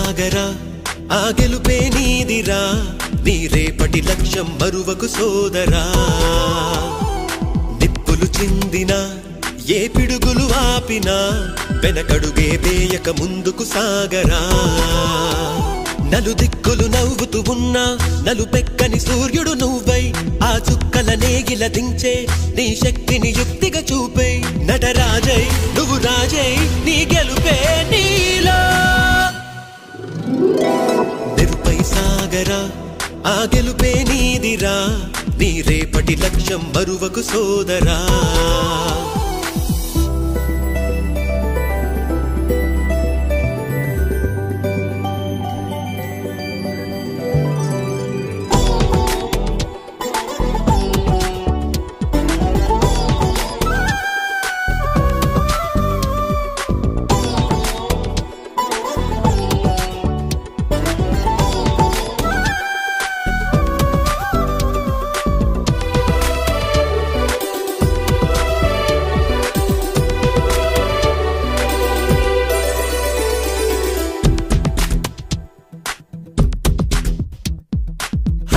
సాగరా ఆ గెలుపే నీదిరా నీ రేపటి లక్ష్యం మరువకు సోదరా నిప్పులు చిందినా ఏ పిడుగులు ఆపినా వెనకడుగే వేయక ముందుకు సాగరా నలుదిక్కులు నవ్వుతూ ఉన్నా నలుపెక్కని సూర్యుడు నువ్వై ఆ చుక్కల నేగిల దించే నీ శక్తిని యుక్తిగా చూపే నటరాజై నువ్వు రాజై నీ గెలుపే నీలో నిరుపై సాగరా ఆ గెలుపే నీదిరా నీ రేపటి లక్ష్యం మరువకు సోదరా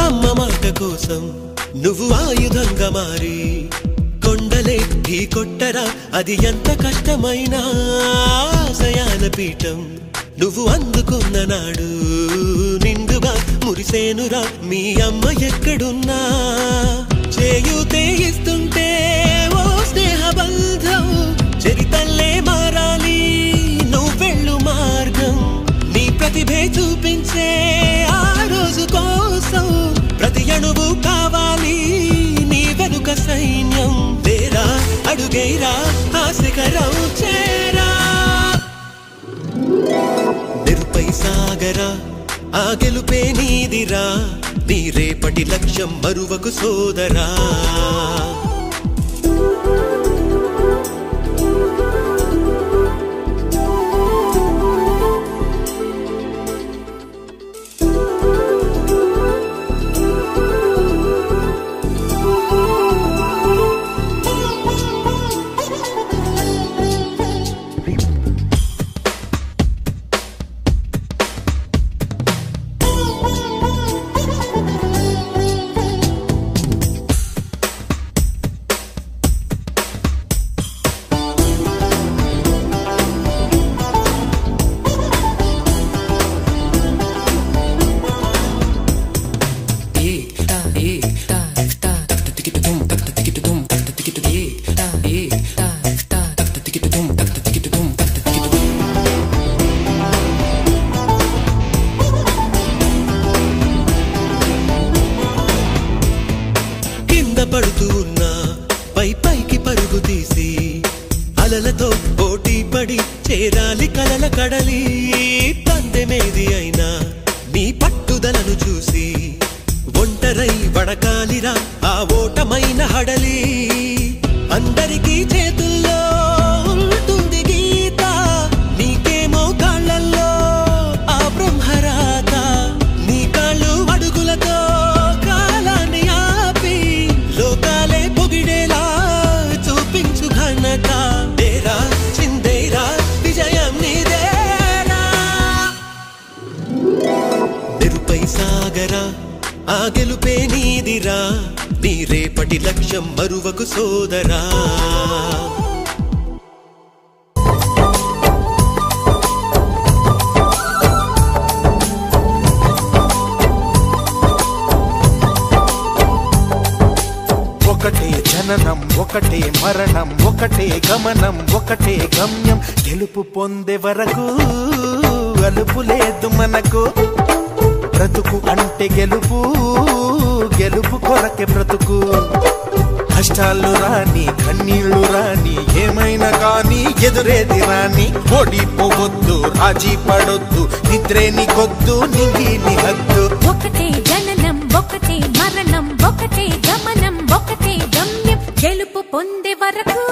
అమ్మ మాట కోసం నువ్వు ఆయుధంగా మారి కొండలే ఢీ కొట్టరా అది ఎంత కష్టమైనా ఆశయాల పీఠం నువ్వు అందుకున్న నాడు నిండుగా మురిసేనురా మీ అమ్మ ఎక్కడున్నా చేయూతే ఇస్తుంటే ఓ స్నేహ బంధం చరితల్లే మారాలి నువ్వెళ్ళు మార్గం నీ ప్రతిభే చూపించే ఆ రోజు కోసం ప్రతి అణువు కావాలి నీ వెనుక సైన్యం తేరా అడుగైరా ఆ శిఖరం చేరా నిరుపై సాగరా ఆ గెలుపే నీదిరా నీ రేపటి లక్ష్యం మరువకు సోదరా పడుతూ ఉన్నా పై పైకి పరుగు తీసి అలలతో పోటీ పడి చేరాలి కలల కడలి పందెమేది అయినా నీ పట్టుదలను చూసి ఒంటరై వడకాలిరా ఆ ఓటమైన హడలి అందరికీ చేతుల్లో ఉంటుంది గీత నీకేమో కాళ్ళల్లో ఆ బ్రహ్మరాత నీ కాళ్ళు అడుగులతో కాలాన్ని ఆపి లోకాలే పొగిడేలా చూపించు ఘనత దేరా చిందేరా విజయం నీదేరా నిరుపై సాగరా ఆ గెలుపే నీదిరా నీ రేపటి లక్ష్యం మరువకు సోదరా ఒకటే జననం ఒకటే మరణం ఒకటే గమనం ఒకటే గమ్యం గెలుపు పొందే వరకు అలుపు లేదు మనకు బ్రతుకు అంటే గెలుపు గెలుపు కొరకే బ్రతుకు కష్టాలు రాని కన్నీళ్లు రాని ఏమైనా కానీ ఎదురేది రాని ఓడిపోవద్దు రాజీ పడొద్దు నిద్రే నీకొద్దు నింగి నీ హద్దు ఒకటే జననం ఒకటే మరణం ఒకటే గమనం ఒకటే గమ్యం గెలుపు పొందే వరకు